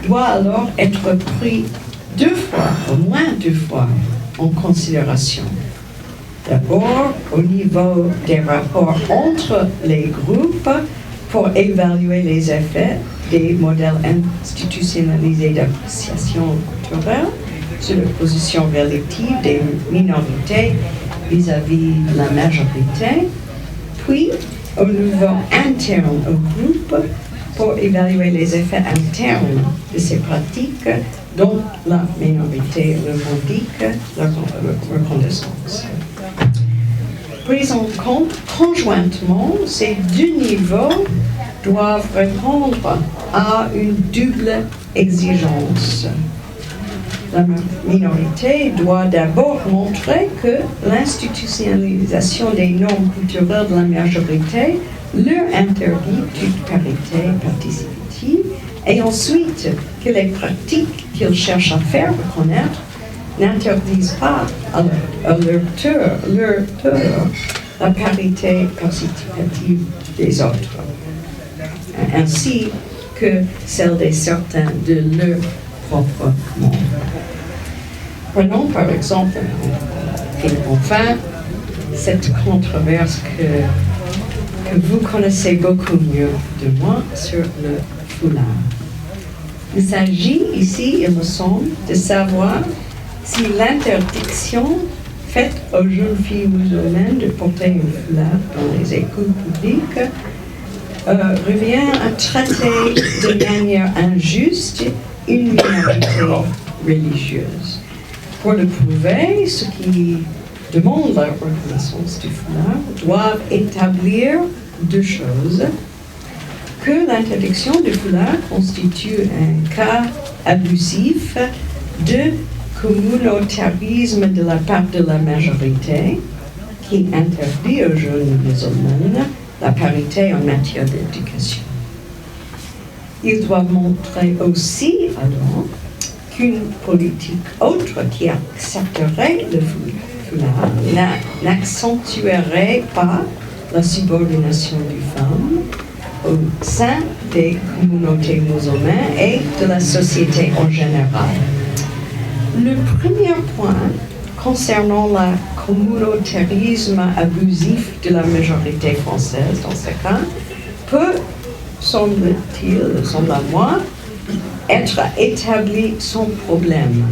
doit alors être pris au moins deux fois, en considération. D'abord, au niveau des rapports entre les groupes pour évaluer les effets des modèles institutionnalisés d'appréciation culturelle sur la position relative des minorités vis-à-vis de la majorité, puis au niveau interne au groupe pour évaluer les effets internes de ces pratiques dont la minorité revendique la reconnaissance. Pris en compte conjointement, ces deux niveaux doivent répondre à une double exigence. La minorité doit d'abord montrer que l'institutionnalisation des normes culturelles de la majorité leur interdit toute parité participative et ensuite que les pratiques qu'ils cherchent à faire reconnaître n'interdisent pas à leur tour la parité participative des autres, ainsi que celle de certains de leurs propres membres. Prenons par exemple, enfin, cette controverse que vous connaissez beaucoup mieux de moi sur le foulard. Il s'agit ici, il me semble, de savoir si l'interdiction faite aux jeunes filles musulmanes de porter un foulard dans les écoles publiques revient à traiter de manière injuste une minorité religieuse. Pour le prouver, ceux qui demandent la reconnaissance du foulard doivent établir deux choses: que l'interdiction du foulard constitue un cas abusif de communautarisme de la part de la majorité qui interdit aux jeunes musulmanes la parité en matière d'éducation. Ils doivent montrer aussi alors qu'une politique autre qui accepterait le foulard n'accentuerait pas la subordination des femmes au sein des communautés musulmanes et de la société en général. Le premier point concernant le communautarisme abusif de la majorité française dans ce cas peut semble à moi, être établi sans problème,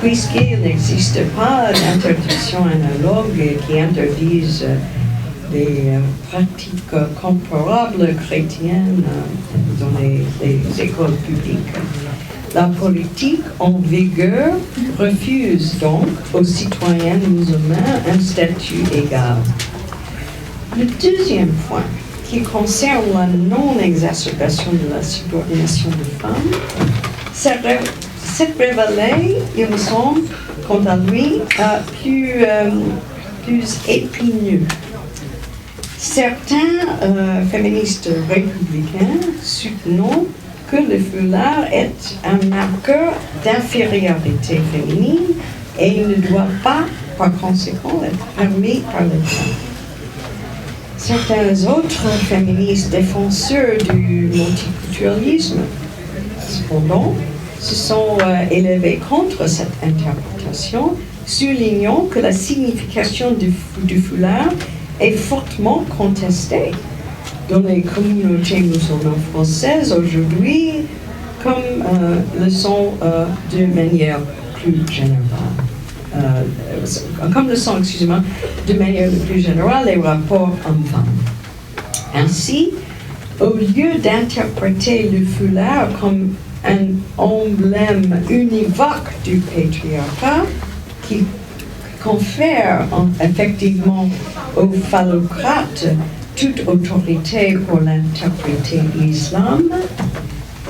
puisqu'il n'existe pas d'interdiction analogue qui interdise des pratiques comparables chrétiennes dans les écoles publiques. La politique en vigueur refuse donc aux citoyens musulmans un statut égal. Le deuxième point, qui concerne la non-exacerbation de la subordination des femmes, s'est révélé, il me semble, quant à lui, plus épineux. Certains féministes républicains soutenant que le foulard est un marqueur d'infériorité féminine et ne doit pas, par conséquent, être permis par l'État. Certains autres féministes défenseurs du multiculturalisme, cependant, se sont élevés contre cette interprétation, soulignant que la signification du foulard est fortement contestée dans les communautés musulmanes françaises aujourd'hui, comme le sont de manière plus générale. De manière plus générale, les rapports hommes-femmes. Ainsi, au lieu d'interpréter le foulard comme un emblème univoque du patriarcat qui confère effectivement aux phallocrates toute autorité pour l'interpréter l'islam,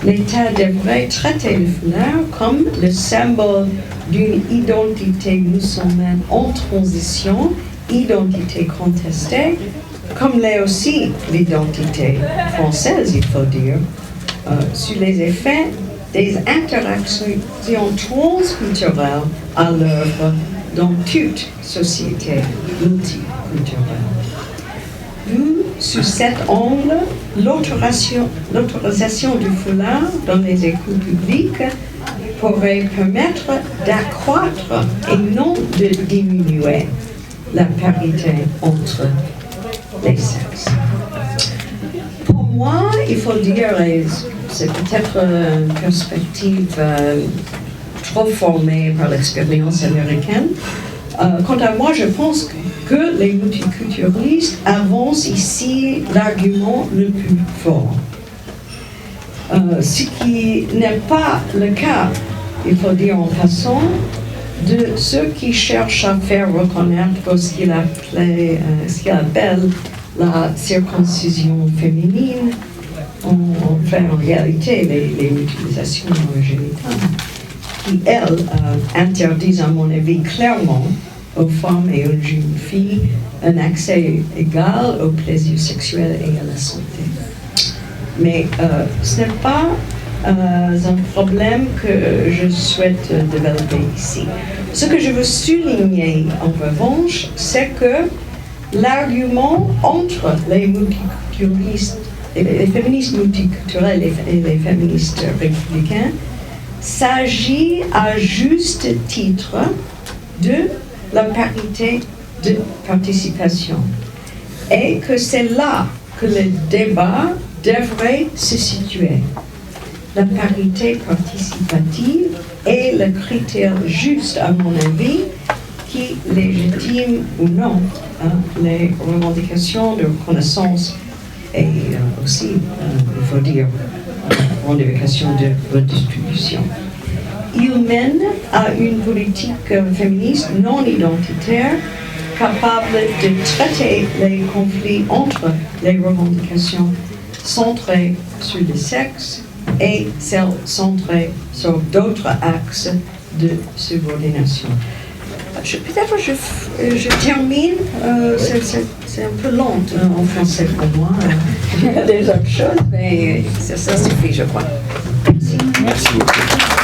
l'État devrait traiter le foulard comme le symbole d'une identité musulmane en transition, identité contestée, comme l'est aussi l'identité française, il faut dire, sous les effets des interactions transculturelles à l'œuvre dans toute société multiculturelle. Sous cet angle, l'autorisation du foulard dans les écoles publiques pourrait permettre d'accroître et non de diminuer la parité entre les sexes. Pour moi, il faut dire, et c'est peut-être une perspective trop formée par l'expérience américaine, quant à moi, je pense que les multiculturalistes avancent ici l'argument le plus fort. Ce qui n'est pas le cas, il faut dire en passant, de ceux qui cherchent à faire reconnaître ce qu'il appelle la circoncision féminine, en réalité les mutilations génitales, qui, elles, interdisent, à mon avis, clairement aux femmes et aux jeunes filles un accès égal au plaisir sexuel et à la santé. Mais ce n'est pas un problème que je souhaite développer ici. Ce que je veux souligner, en revanche, c'est que l'argument entre les multiculturalistes, les féministes multiculturels et les féministes républicains, s'agit à juste titre de la parité de participation, et que c'est là que le débat devrait se situer. La parité participative est le critère juste, à mon avis, qui légitime ou non les revendications de reconnaissance et aussi, il faut dire, revendications de redistribution. Il mène à une politique féministe non identitaire capable de traiter les conflits entre les revendications centrées sur le sexe et celles centrées sur d'autres axes de subordination. Peut-être je termine, c'est un peu lent en français pour moi, il y a des autres choses, mais ça suffit, je crois. Merci. Merci beaucoup.